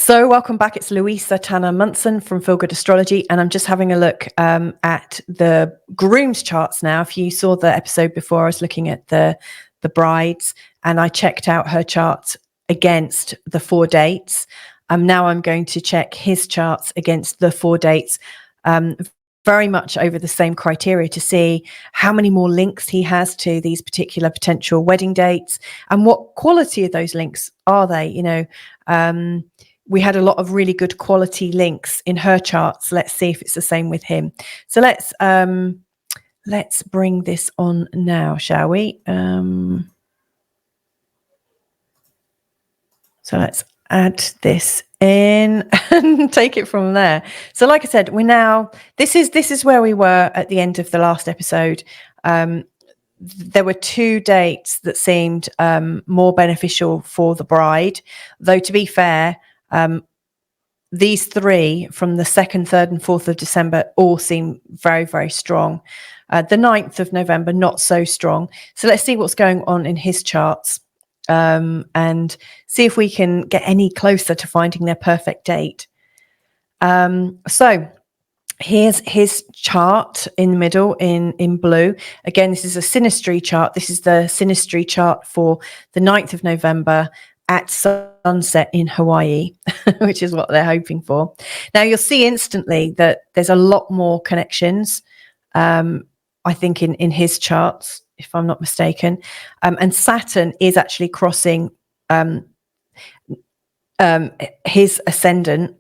So welcome back. It's Louisa Munson from Feel Good Astrology, and I'm just having a look at the groom's charts now. If you saw the episode before, I was looking at the brides, and I checked out her charts against the 4 dates. Now I'm going to check his charts against the 4 dates, very much over the same criteria to see how many more links he has to these particular potential wedding dates and what quality of those links are they. We had a lot of really good quality links in her charts. Let's see if it's the same with him. So let's bring this on now, shall we? So let's add this in and take it from there. So like I said, this is where we were at the end of the last episode. There were 2 dates that seemed more beneficial for the bride, though to be fair, these 3 from the 2nd, 3rd and 4th of December all seem very, very strong. The 9th of November, not so strong. So let's see what's going on in his charts and see if we can get any closer to finding their perfect date. So here's his chart in the middle in blue. Again, this is a synastry chart. This is the synastry chart for the 9th of November at sunset in Hawaii, which is what they're hoping for. Now you'll see instantly that there's a lot more connections, I think, in his charts, if I'm not mistaken. And Saturn is actually crossing his ascendant,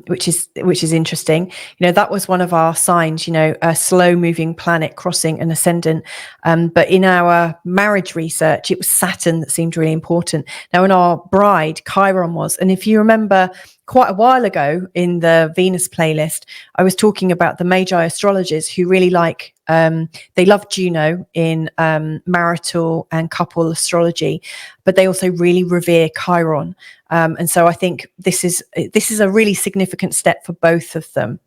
which is interesting. That was one of our signs, a slow moving planet crossing an ascendant. But in our marriage research, it was Saturn that seemed really important. Now in our bride, Chiron was. And if you remember quite a while ago in the Venus playlist, I was talking about the Magi astrologers who really they love Juno in marital and couple astrology, but they also really revere Chiron. And so I think this is a really significant step for both of them.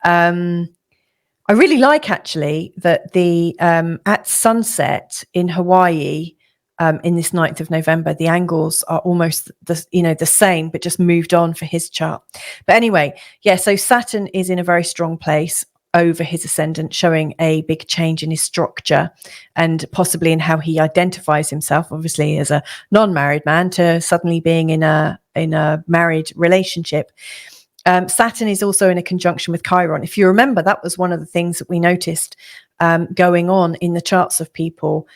I really like actually that the at sunset in Hawaii in this 9th of November, the angles are almost the same, but just moved on for his chart. But anyway, yeah, so Saturn is in a very strong place over his ascendant, showing a big change in his structure and possibly in how he identifies himself, obviously as a non-married man to suddenly being in a married relationship. Saturn is also in a conjunction with Chiron. If you remember, that was one of the things that we noticed going on in the charts of people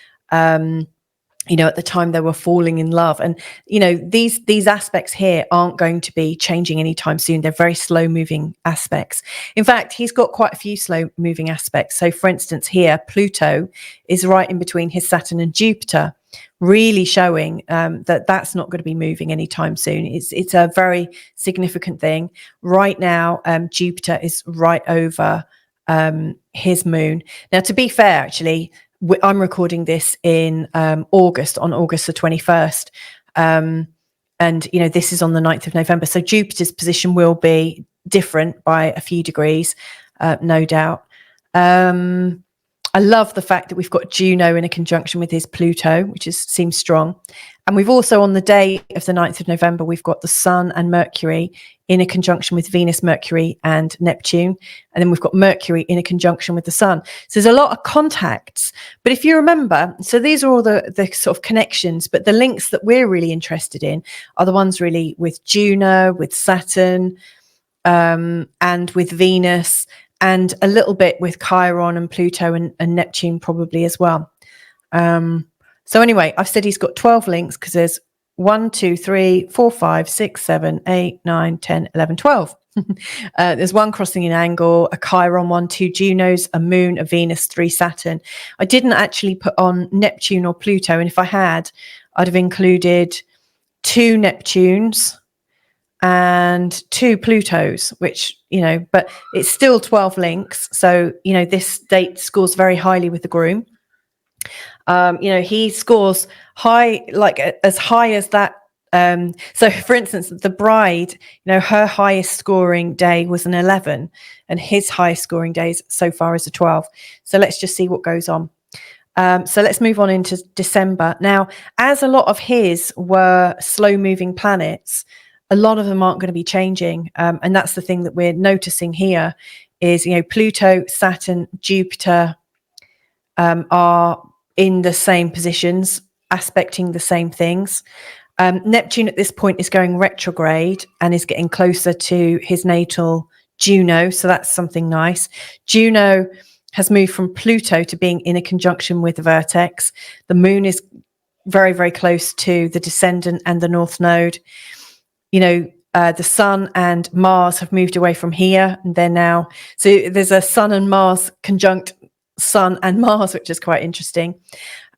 at the time they were falling in love. And, these aspects here aren't going to be changing anytime soon. They're very slow moving aspects. In fact, he's got quite a few slow moving aspects. So for instance, here, Pluto is right in between his Saturn and Jupiter, really showing that's not going to be moving anytime soon. It's a very significant thing. Right now, Jupiter is right over his moon. Now, to be fair, actually, I'm recording this in August, on August the 21st. And, this is on the 9th of November. So Jupiter's position will be different by a few degrees, no doubt. I love the fact that we've got Juno in a conjunction with his Pluto, which seems strong. And we've also, on the day of the 9th of November, we've got the Sun and Mercury in a conjunction with Venus, Mercury and Neptune. And then we've got Mercury in a conjunction with the Sun. So there's a lot of contacts. But if you remember, so these are all the sort of connections, but the links that we're really interested in are the ones really with Juno, with Saturn, and with Venus, and a little bit with Chiron and Pluto and Neptune probably as well. So anyway, I've said he's got 12 links because there's 1, 2, 3, 4, 5, 6, 7, 8, 9, 10, 11, 12. There's 1 crossing an angle, a Chiron 1, 2 Junos, a Moon, a Venus, 3 Saturn. I didn't actually put on Neptune or Pluto, and if I had, I'd have included 2 Neptunes and 2 Plutos, which, but it's still 12 links. So, this date scores very highly with the groom. He scores high, like as high as that. So for instance, the bride, her highest scoring day was an 11 and his highest scoring days so far is a 12. So let's just see what goes on. So let's move on into December. Now, as a lot of his were slow moving planets, a lot of them aren't going to be changing. And that's the thing that we're noticing here is, Pluto, Saturn, Jupiter are in the same positions, aspecting the same things. Neptune at this point is going retrograde and is getting closer to his natal Juno. So that's something nice. Juno has moved from Pluto to being in a conjunction with the vertex. The moon is very, very close to the descendant and the north node. The sun and Mars have moved away from here, and they're now, so there's a sun and Mars conjunct sun and Mars, which is quite interesting.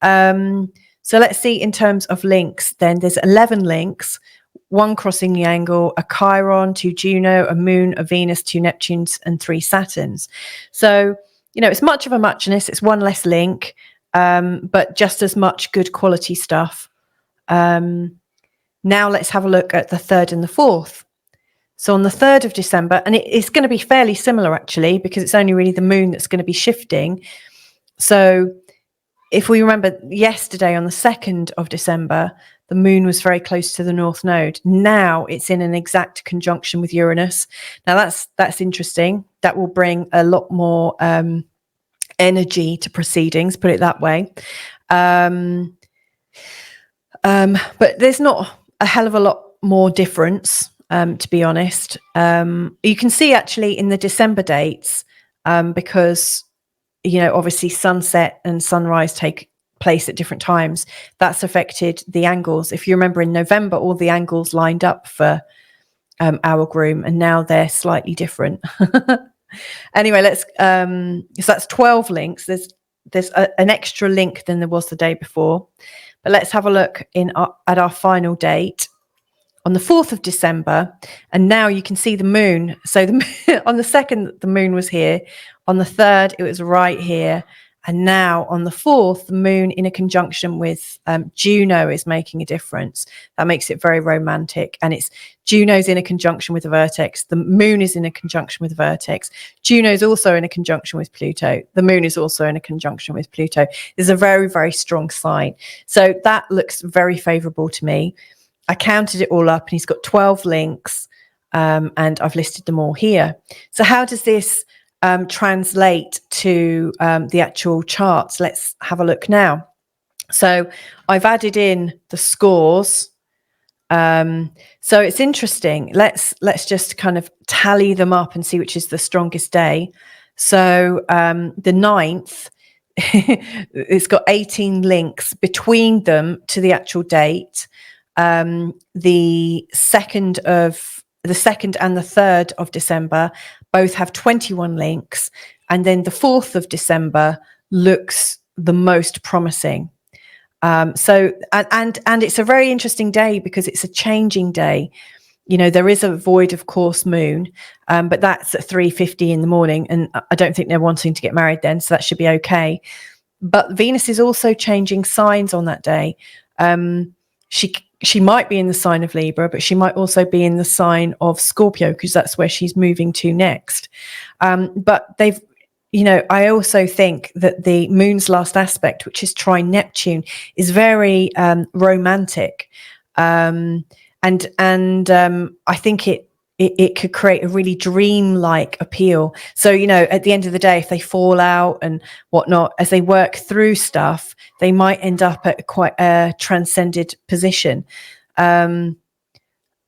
So let's see in terms of links then. There's 11 links, 1 crossing the angle, a Chiron, 2 Juno, a Moon, a Venus, 2 Neptunes, and 3 Saturns. So, it's much of a muchness. It's 1 less link, but just as much good quality stuff. Now let's have a look at the 3rd and the 4th. So on the 3rd of December, and it's going to be fairly similar actually, because it's only really the moon that's going to be shifting. So if we remember yesterday on the 2nd of December, the moon was very close to the north node. Now it's in an exact conjunction with Uranus. Now that's interesting. That will bring a lot more energy to proceedings, put it that way. But there's not a hell of a lot more difference, to be honest. You can see actually in the December dates, because, obviously sunset and sunrise take place at different times. That's affected the angles. If you remember in November, all the angles lined up for our groom, and now they're slightly different. Anyway, so that's 12 links. There's an extra link than there was the day before. But let's have a look at our final date on the 4th of December. And now you can see the moon. So on the 2nd, the moon was here. On the 3rd, it was right here. And now on the 4th, the moon in a conjunction with Juno is making a difference. That makes it very romantic. And Juno's in a conjunction with the vertex. The moon is in a conjunction with the vertex. Juno's also in a conjunction with Pluto. The moon is also in a conjunction with Pluto. It's a very, very strong sign. So that looks very favorable to me. I counted it all up and he's got 12 links, and I've listed them all here. So how does this translate to the actual charts? Let's have a look now. So I've added in the scores. So it's interesting. Let's just kind of tally them up and see which is the strongest day. So the 9th, it's got 18 links between them to the actual date. The 2nd and the 3rd of December both have 21 links, and then the 4th of December looks the most promising. So it's a very interesting day because it's a changing day. There is a void of course moon, but that's at 3:50 in the morning, and I don't think they're wanting to get married then, so that should be okay. But Venus is also changing signs on that day. She might be in the sign of Libra, but she might also be in the sign of Scorpio, because that's where she's moving to next. But I also think that the moon's last aspect, which is trine Neptune, is very romantic. And I think it could create a really dream-like appeal. So, at the end of the day, if they fall out and whatnot, as they work through stuff, they might end up at quite a transcended position.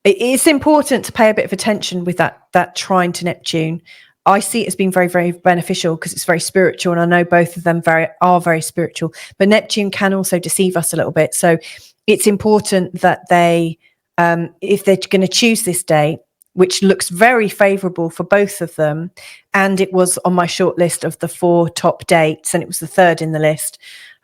It's important to pay a bit of attention with that trine to Neptune. I see it as being very, very beneficial because it's very spiritual, and I know both of them are very spiritual. But Neptune can also deceive us a little bit. So it's important that they, if they're going to choose this date, which looks very favorable for both of them, and it was on my short list of the 4 top dates, and it was the 3rd in the list.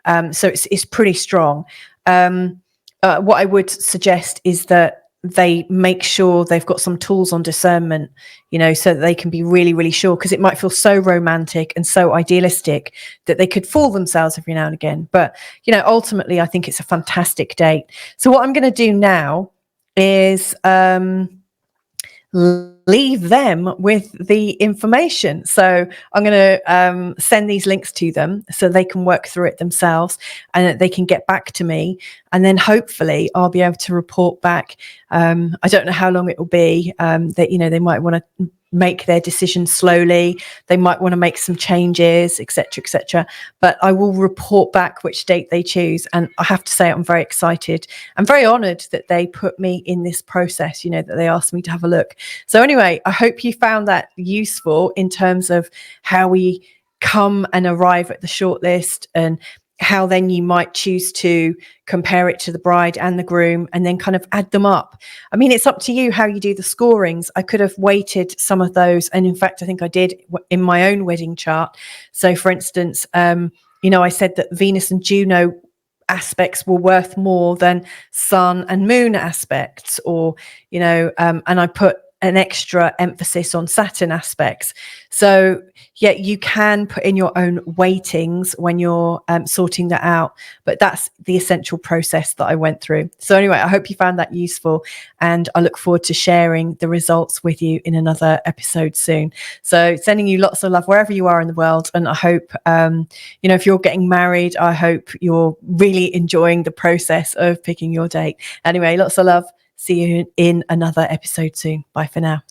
So it's pretty strong. What I would suggest is that they make sure they've got some tools on discernment, so that they can be really, really sure, because it might feel so romantic and so idealistic that they could fool themselves every now and again. But, ultimately, I think it's a fantastic date. So what I'm going to do now is leave them with the information. So I'm going to send these links to them so they can work through it themselves and that they can get back to me. And then hopefully I'll be able to report back. I don't know how long it will be. That, you know, they might want to make their decision slowly. They might want to make some changes, etc., etc. But I will report back which date they choose. And I have to say, I'm very excited. I'm very honoured that they put me in this process, you know, that they asked me to have a look. So anyway, I hope you found that useful in terms of how we come and arrive at the shortlist, and how then you might choose to compare it to the bride and the groom and then kind of add them up. I mean, it's up to you how you do the scorings. I could have weighted some of those. And in fact, I think I did in my own wedding chart. So for instance, you know, I said that Venus and Juno aspects were worth more than sun and moon aspects, or, you know, and I put an extra emphasis on Saturn aspects. So yeah, you can put in your own weightings when you're sorting that out, but that's the essential process that I went through. So anyway, I hope you found that useful, and I look forward to sharing the results with you in another episode soon. So sending you lots of love wherever you are in the world, and I hope you know, if you're getting married, I hope you're really enjoying the process of picking your date. Anyway, lots of love. See you in another episode soon. Bye for now.